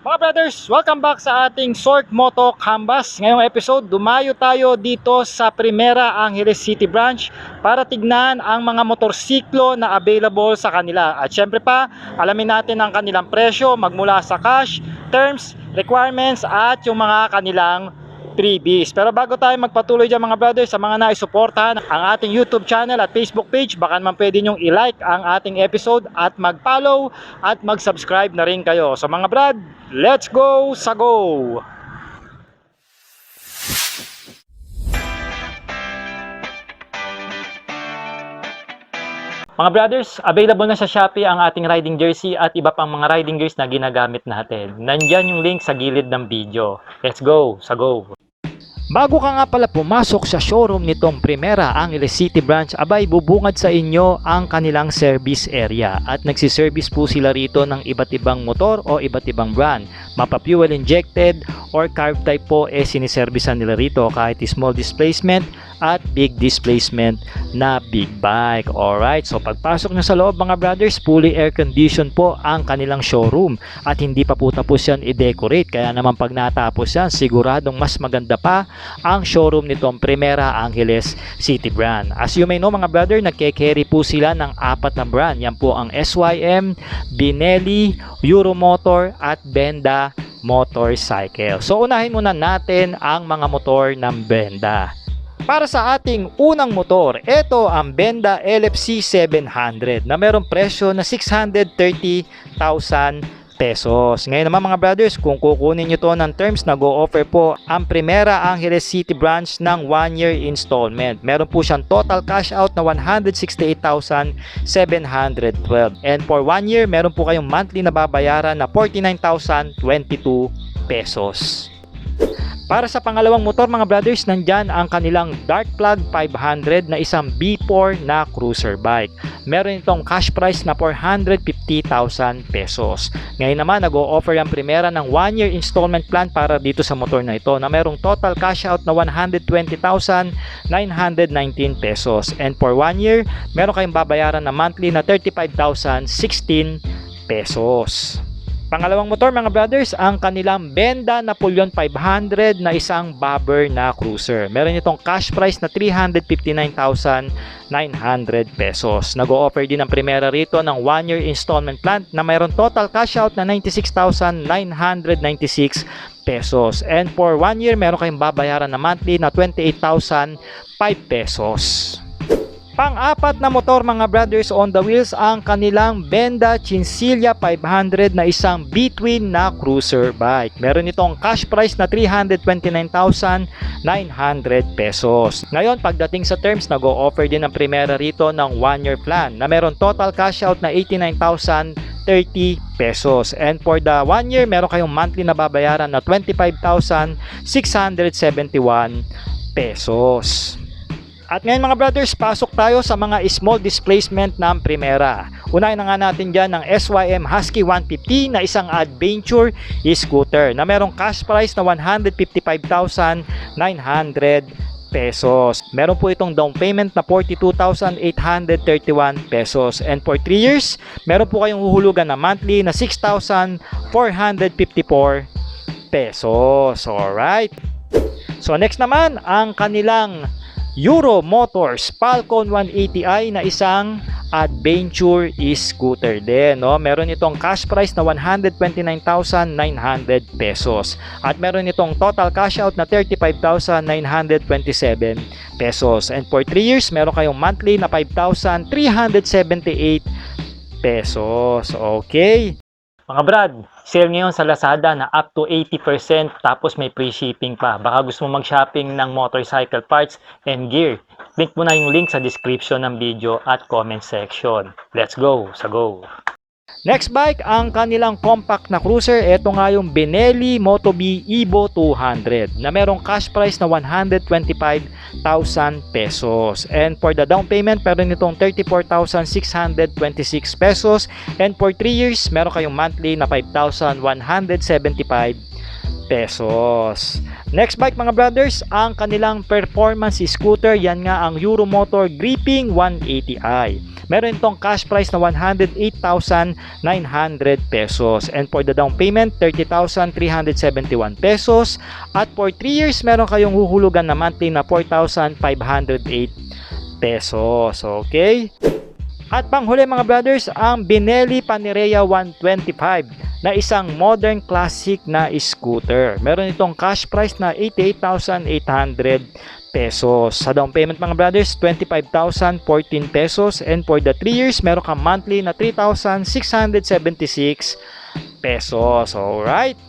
Mga brothers, welcome back sa ating Short Moto Canvas. Ngayong episode, dumayo tayo dito sa Primera Angeles City Branch para tignan ang mga motorsiklo na available sa kanila. At syempre pa, alamin natin ang kanilang presyo magmula sa cash, terms, requirements at yung mga kanilang freebies. Pero bago tayo magpatuloy dyan mga brothers, sa mga naisuportahan ang ating YouTube channel at Facebook page, baka naman pwede nyong i-like ang ating episode at mag-follow at mag-subscribe na rin kayo. So mga brad, let's go sa go! Mga brothers, available na sa Shopee ang ating riding jersey at iba pang mga riding gears na ginagamit natin. Nandyan yung link sa gilid ng video. Let's go sa go! Bago ka nga pala pumasok sa showroom nitong Primera Angeles City Branch, abay bubungad sa inyo ang kanilang service area at nagsiservice po sila rito ng iba't ibang motor o iba't ibang brand. Mapa fuel injected or carb type po siniservisan nila rito, kahit small displacement at big displacement na big bike. Alright, so pagpasok nyo sa loob mga brothers, fully air conditioned po ang kanilang showroom at hindi pa po tapos yan i-decorate, kaya naman pag natapos yan siguradong mas maganda pa ang showroom nitong Primera Angeles City Brand. As you may know mga brother, nagke-carry po sila ng 4 na brand. Yan po ang SYM, Binelli, Euromotor at Benda Motorcycle. So unahin muna natin ang mga motor ng Benda. Para sa ating unang motor, ito ang Benda LFC 700 na merong presyo na 630,000 pesos. Ngayon naman mga brothers, kung kukunin nyo to ng terms, nag-o-offer po ang Primera Angeles City Branch ng 1-year installment. Meron po siyang total cash out na 168,712. And for 1 year, meron po kayong monthly na babayaran na 49,022 pesos. Para sa pangalawang motor mga brothers, nandyan ang kanilang Dark Plug 500 na isang B4 na cruiser bike. Meron itong cash price na 450,000 pesos. Ngayon naman nag-o-offer ang Primera ng 1-year installment plan para dito sa motor na ito na merong total cash out na 120,919 pesos. And for 1 year, meron kayong babayaran na monthly na 35,016 pesos. Pangalawang motor mga brothers, ang kanilang Benda Napoleon 500 na isang bobber na cruiser. Meron itong cash price na 359,900 pesos. Nag-o-offer din ang Primera rito ng 1-year installment plan na mayroon total cash out na 96,996 pesos. And for 1 year, meron kayong babayaran na monthly na 28,005 pesos. Pang-apat na motor mga brothers on the wheels, ang kanilang Benda Chinchilla 500 na isang B-twin na cruiser bike. Meron itong cash price na 329,900 pesos. Ngayon pagdating sa terms, nag-o-offer din ang Primera rito ng 1-year plan na meron total cash out na 89,030 pesos. And for the 1 year, meron kayong monthly na babayaran na 25,671 pesos. At ngayon mga brothers, pasok tayo sa mga small displacement ng Primera. Unahin na nga natin dyan ng SYM Husky 150 na isang adventure scooter na merong cash price na 155,900 pesos. Meron po itong down payment na 42,831 pesos. And for 3 years, meron po kayong huhulugan na monthly na 6,454 pesos. Alright. So next naman, ang kanilang Euro Motors Falcon 180i na isang adventure scooter din, no? Meron itong cash price na 129,900 pesos at meron itong total cash out na 35,927 pesos. And for 3 years, meron kayong monthly na 5,378 pesos. Okay. Mga brad, sale ngayon sa Lazada na up to 80% tapos may free shipping pa. Baka gusto mo mag-shopping ng motorcycle parts and gear. Link mo na yung link sa description ng video at comment section. Let's go sa go! Next bike, ang kanilang compact na cruiser. Ito nga yung Benelli Moto-B Evo 200 na merong cash price na 125,000 pesos. And for the down payment, meron nitong 34,626 pesos. And for 3 years, meron kayong monthly na 5,175 pesos. Next bike mga brothers, ang kanilang performance scooter, yan nga ang Euromotor Gripping 180i. Meron itong cash price na 108,900 pesos. And for the down payment, 30,371 pesos. At for 3 years, meron kayong huhulugan na monthly na 4,508 pesos. Okay? At panghuli mga brothers, ang Benelli Panerea 125 na isang modern classic na scooter. Meron itong cash price na 88,800 pesos. Sa down payment mga brothers, 25,014 pesos. And for the 3 years, meron kang monthly na 3,676 pesos. Alright?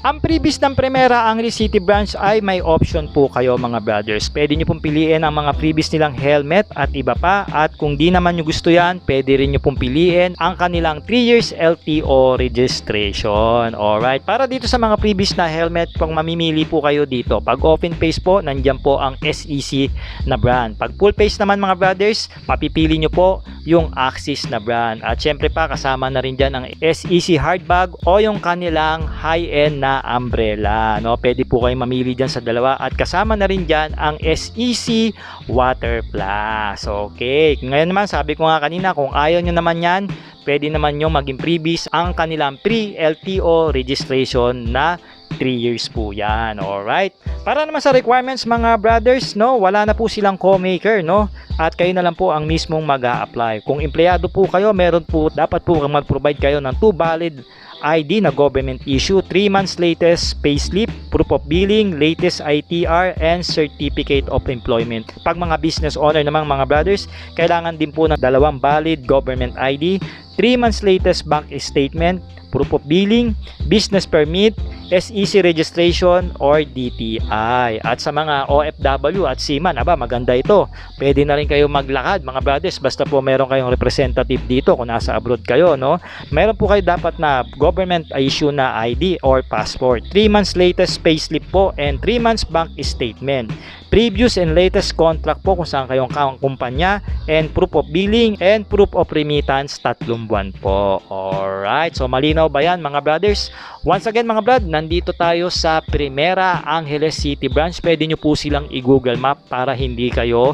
Ang previous ng Primera Angli City branch ay may option po kayo mga brothers. Pwede nyo pong piliin ang mga previous nilang helmet at iba pa. At kung di naman nyo gusto yan, pwede rin nyo pong piliin ang kanilang 3 years LTO registration. Alright, para dito sa mga previous na helmet, kung mamimili po kayo dito, pag open face po, nandyan po ang SEC na brand. Pag full face naman mga brothers, mapipili nyo po yung Axis na brand. At syempre pa, kasama na rin dyan ang SEC hardbag o yung kanilang high-end na umbrella, no? Pwede po kayong mamili dyan sa dalawa at kasama na rin dyan ang SEC Water Plus. Okay, ngayon naman sabi ko nga kanina, kung ayaw nyo naman yan, pwede naman nyo maging previous ang kanilang pre-LTO registration na 3 years po yan. Alright, para naman sa requirements mga brothers, no, wala na po silang co-maker, no, at kayo na lang po ang mismong mag-a-apply. Kung empleyado po kayo, meron po, dapat po mag-provide kayo ng 2 valid ID na government issue, 3 months latest payslip, proof of billing, latest ITR, and certificate of employment. Pag mga business owner namang mga brothers, kailangan din po ng 2 valid government ID, 3 months latest bank statement, proof of billing, business permit, SEC registration, or DTI. At sa mga OFW at seaman, aba, maganda ito. Pwede na rin kayo maglakad mga brothers, basta po meron kayong representative dito kung nasa abroad kayo, no? Meron po kayo dapat na government issue na ID or passport, 3 months latest payslip po, and 3 months bank statement, previous and latest contract po kung saan kayong kumpanya, and proof of billing and proof of remittance 3 buwan po. Alright, so malinaw ba yan mga brothers? Once again mga brad, nandito tayo sa Primera Angeles City branch. Pwede nyo po silang i-Google Map para hindi kayo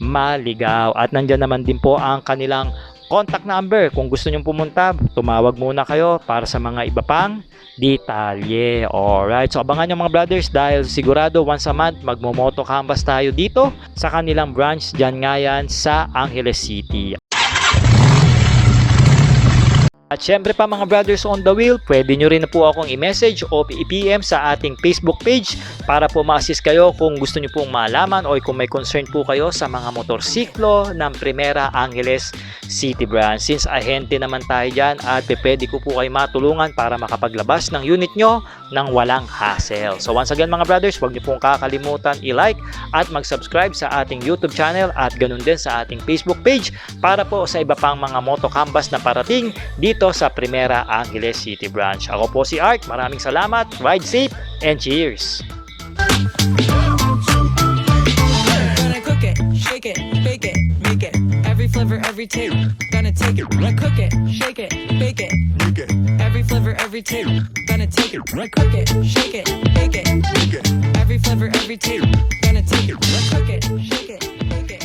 maligaw. At nandyan naman din po ang kanilang contact number. Kung gusto nyo pumunta, tumawag muna kayo para sa mga iba pang detalye. Alright, so abangan nyo mga brothers dahil sigurado once a month magmo-moto canvas tayo dito sa kanilang branch dyan nga yan sa Angeles City. At syempre pa mga brothers on the wheel, pwede nyo rin na po akong i-message o i-PM sa ating Facebook page para po ma-assist kayo kung gusto nyo pong malaman o kung may concern po kayo sa mga motorsiklo ng Primera Angeles City branch. Since ahente naman tayo dyan at pwede ko po kayo matulungan para makapaglabas ng unit nyo ng walang hassle. So once again mga brothers, huwag nyo pong kakalimutan i-like at mag-subscribe sa ating YouTube channel at ganun din sa ating Facebook page para po sa iba pang mga moto canvas na parating dito sa Primera Angeles City branch. Ako po si Art, maraming salamat, ride safe and cheers! Gonna cook it, shake it, bake it, make it. Every flavor, every taste. Gonna take it, right? Cook it, shake it, bake it, make it. Every flavor, every taste. Gonna take it, right? Cook it, shake it, bake it, make it. Every flavor, every taste. Gonna take it, right? Cook it, shake it, bake it.